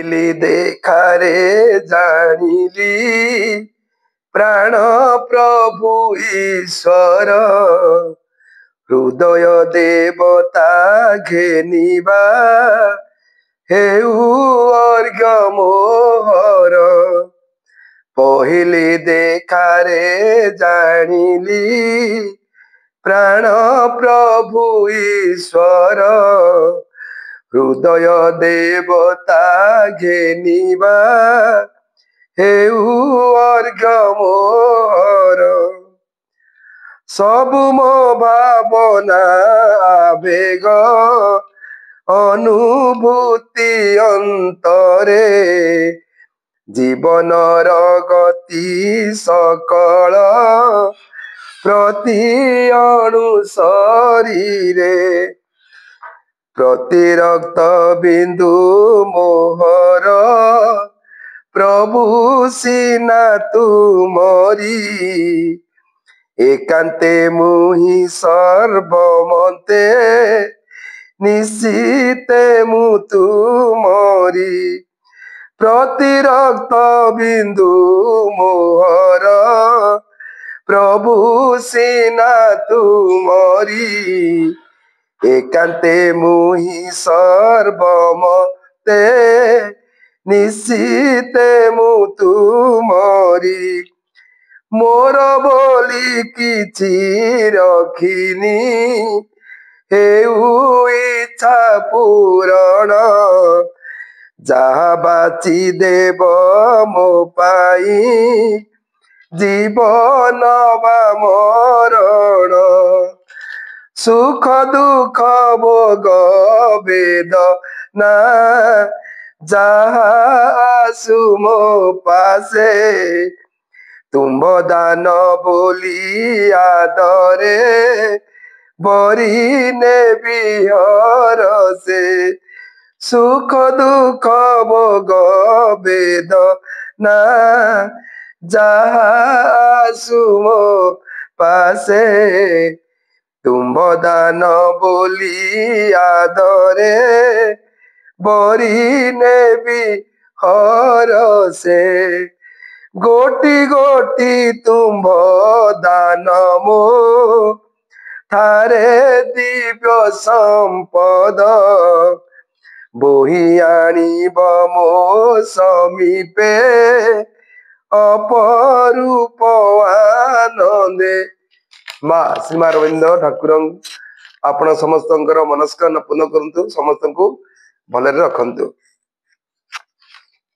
देखारे जानिली प्राण प्रभु ईश्वर हृदय देवता घेनिबा हेउ अर्घ्य मोहर पहिले देखारे जानिली प्राण प्रभु ईश्वर हृदय देवता घेनिबा हेउ अर्घ्य मोहर सबु मो भावना आवेग अनुभूति अंतरे जीवनर गति सकल प्रति अणु शरीरे प्रति रक्त बिंदु मोहर प्रभु सीना तुमरी एकांते मुहि सर्वमते निश्चिते मु तुमरी प्रति रक्त बिंदु मोहर प्रभु सीना तुमरी एकांते मुहि सर्वमते निश्चिते मु तुमरी मोर बोली किछि रखिनी हेउ इच्छा पूरण जहा बाची देव मो पाई जीवन बा मरण सुख दुख भोग वेदना जहा आसु मो पासे तुम दान बोली आदरे बरी नेबी हरसे सुख दुख भोग वेदना जहा आसु मो पासे तुम दान बोली आदरे बरी नेबी हरसे गोटी गोटी तुम दान मो थारे दिव्य संपद बोही आनिब मो समीपे अपरूप आनंदे माँ श्रीमा रविंद्र ठाकुर आपण समस्त मनस्कामना पूर्ण करंतु समस्त को भले रखंतु।